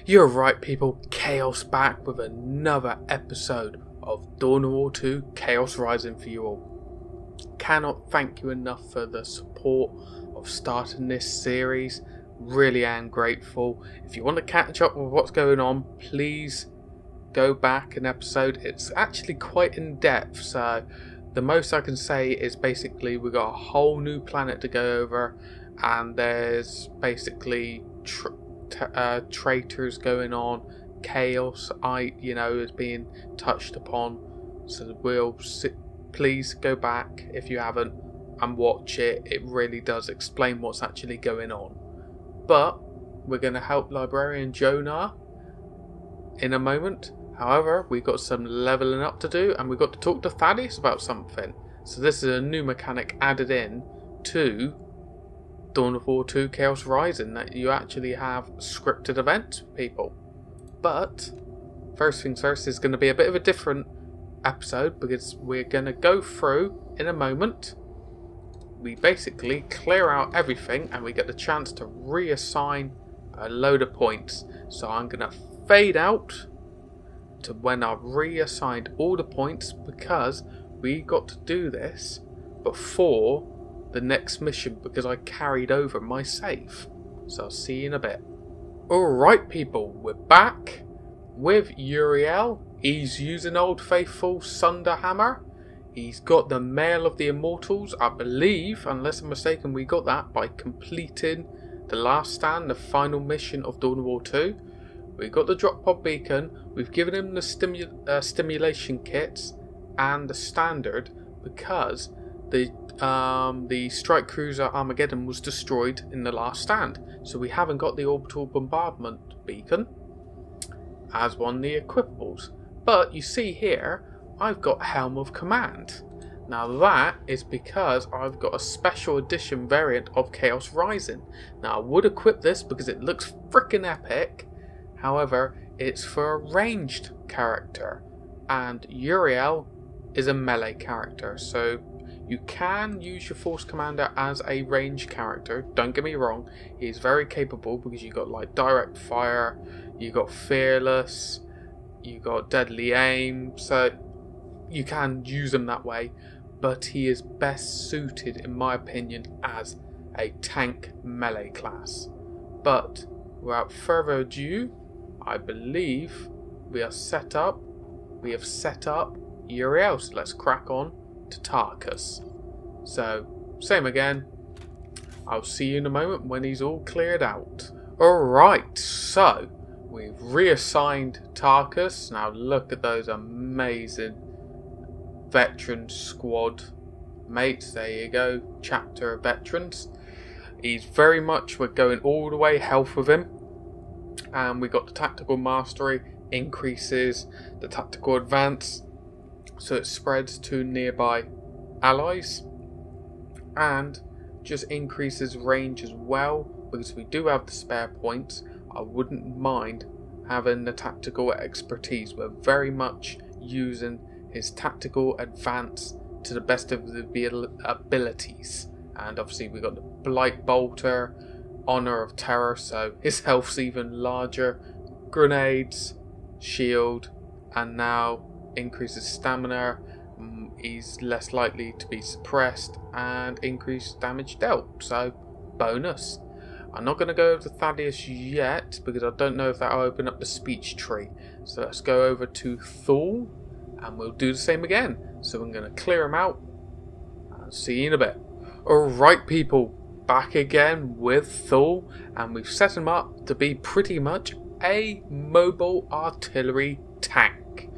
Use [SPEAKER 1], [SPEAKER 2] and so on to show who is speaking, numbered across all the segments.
[SPEAKER 1] You're right, people. Chaos back with another episode of Dawn of War 2 Chaos Rising for you all. Cannot thank you enough for the support of starting this series. Really am grateful. If you want to catch up with what's going on, please go back an episode. It's actually quite in depth, so the most I can say is basically we've got a whole new planet to go over, and there's basically traitors going on, chaos is being touched upon. So please go back if you haven't and watch it. It really does explain what's actually going on. But we're going to help Librarian Jonah in a moment. However, we've got some leveling up to do, and we've got to talk to Vandis about something. So this is a new mechanic added in to Dawn of War 2 Chaos Rising, that you actually have scripted events with people. But first things first, is going to be a bit of a different episode because we're going to go through in a moment. We basically clear out everything and we get the chance to reassign a load of points. So I'm going to fade out to when I've reassigned all the points, because we got to do this before the next mission because I carried over my save. So I'll see you in a bit. Alright people, we're back with Uriel. He's using Old Faithful Sunderhammer. He's got the Mail of the Immortals, I believe, unless I'm mistaken, we got that by completing the Last Stand, the final mission of Dawn of War 2. We got the Drop Pod Beacon, we've given him the stimulation kits and the standard because the Strike Cruiser Armageddon was destroyed in the Last Stand. So we haven't got the Orbital Bombardment Beacon as one of the equipables. But you see here, I've got Helm of Command. Now that is because I've got a special edition variant of Chaos Rising. Now I would equip this because it looks freaking epic. However, it's for a ranged character, and Uriel is a melee character, so you can use your Force Commander as a ranged character. Don't get me wrong, he's very capable because you got like direct fire, you got fearless, you got deadly aim, so you can use him that way. But he is best suited, in my opinion, as a tank melee class. But without further ado, I believe we have set up Uriel, so let's crack on to Tarkus. So, same again, I'll see you in a moment when he's all cleared out. Alright, so we've reassigned Tarkus. Now look at those amazing veteran squad mates. There you go, chapter of veterans. He's very much, we're going all the way health with him. And we got the tactical mastery, increases the tactical advance, so it spreads to nearby allies, and just increases range as well, because we do have the spare points. I wouldn't mind having the tactical expertise. We're very much using his tactical advance to the best of the abilities, and obviously we got the Blight Bolter, Honor of Terror, so his health's even larger, grenades, shield, and now increases stamina. He's less likely to be suppressed and increased damage dealt, so bonus. I'm not going to go over to Thaddeus yet because I don't know if that'll open up the speech tree. So let's go over to Thule and we'll do the same again. So I'm going to clear him out and see you in a bit. Alright people, back again with Thule, and we've set him up to be pretty much a mobile artillery tank.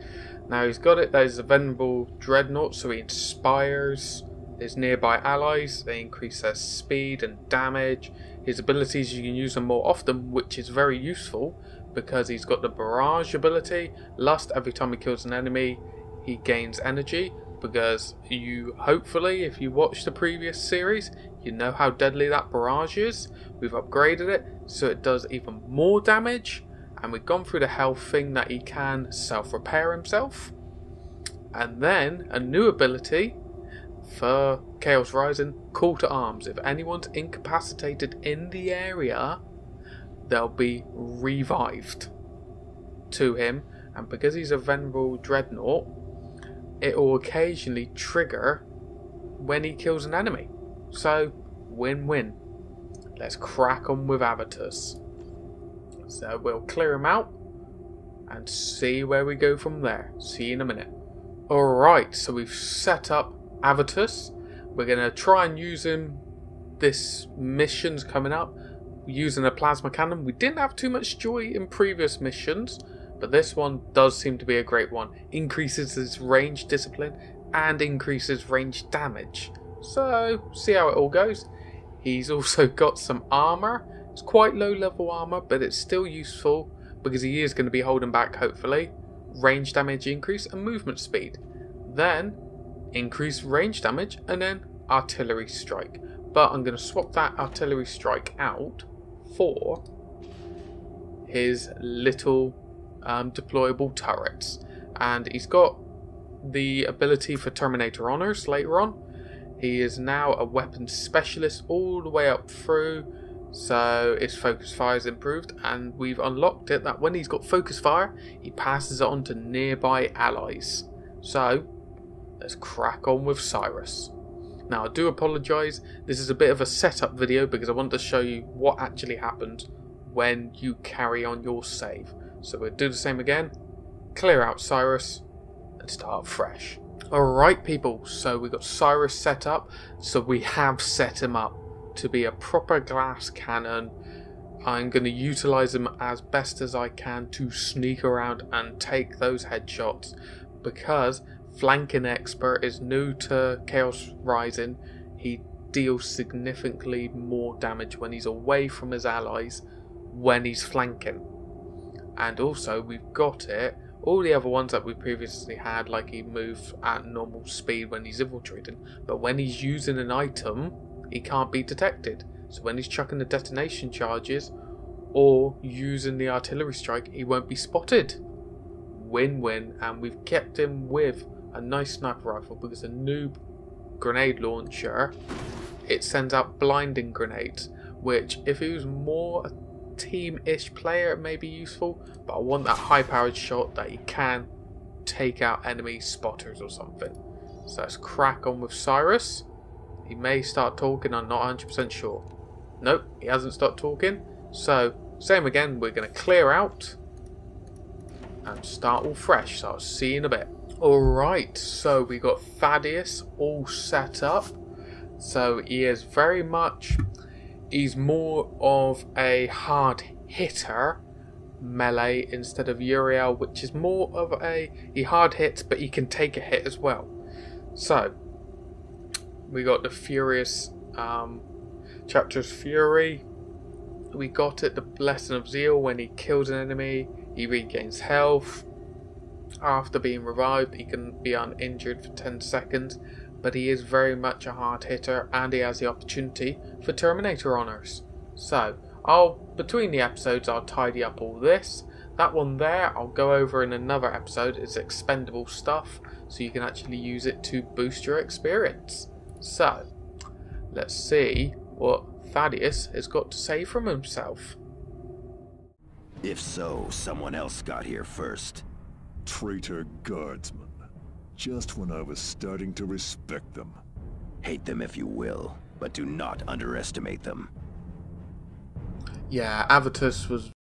[SPEAKER 1] Now he's got it, there's a venerable dreadnought, so he inspires his nearby allies, they increase their speed and damage. His abilities, you can use them more often, which is very useful because he's got the barrage ability. Lust, every time he kills an enemy he gains energy, because you, hopefully if you watched the previous series, you know how deadly that barrage is. We've upgraded it so it does even more damage, and we've gone through the health thing that he can self-repair himself. And then a new ability for Chaos Rising, Call to Arms. If anyone's incapacitated in the area, they'll be revived. to him, and because he's a venerable dreadnought, it will occasionally trigger when he kills an enemy. So, win-win. Let's crack on with Avitus. So we'll clear him out and see where we go from there. See you in a minute. Alright, so we've set up Avitus. We're going to try and use him. This mission's coming up using a plasma cannon. We didn't have too much joy in previous missions, but this one does seem to be a great one. Increases his range discipline and increases range damage. So, see how it all goes. He's also got some armour. It's quite low level armour, but it's still useful because he is going to be holding back, hopefully. Range damage increase and movement speed. Then, increase range damage and then artillery strike. But I'm going to swap that artillery strike out for his little deployable turrets. And he's got the ability for Terminator Honours later on. He is now a weapons specialist all the way up through, so his focus fire is improved, and we've unlocked it that when he's got focus fire, he passes it on to nearby allies. So, let's crack on with Cyrus. Now, I do apologise, this is a bit of a setup video because I want to show you what actually happens when you carry on your save. So we'll do the same again, clear out Cyrus, and start fresh. Alright people, so we've got Cyrus set up, so we have set him up to be a proper glass cannon. I'm going to utilise him as best as I can to sneak around and take those headshots, because flanking expert is new to Chaos Rising. He deals significantly more damage when he's away from his allies when he's flanking. And also we've got it. All the other ones that we previously had, like he moves at normal speed when he's infiltrating, but when he's using an item, he can't be detected. So when he's chucking the detonation charges or using the artillery strike, he won't be spotted. Win-win, and we've kept him with a nice sniper rifle because the new grenade launcher, it sends out blinding grenades, which if he was more a team-ish player it may be useful, but I want that high-powered shot that he can take out enemy spotters or something. So let's crack on with Cyrus. He may start talking, I'm not 100% sure. Nope, he hasn't started talking. So, same again, we're going to clear out and start all fresh, so I'll see you in a bit. Alright, so we got Vandis all set up. So he is very much, he's more of a hard hitter melee instead of Uriel, which is more of a, he hard hits but he can take a hit as well. So we got the Furious Chapter's Fury. We got it, the Blessing of Zeal. When he kills an enemy, he regains health. After being revived, he can be uninjured for 10 seconds, but he is very much a hard hitter and he has the opportunity for Terminator Honours. So, between the episodes I'll tidy up all this. That one there I'll go over in another episode. It's expendable stuff, so you can actually use it to boost your experience. So, let's see what Thaddeus has got to say from himself.
[SPEAKER 2] If so, someone else got here first.
[SPEAKER 3] Traitor guardsmen. Just when I was starting to respect them.
[SPEAKER 2] Hate them if you will, but do not underestimate them.
[SPEAKER 1] Yeah, Avitus was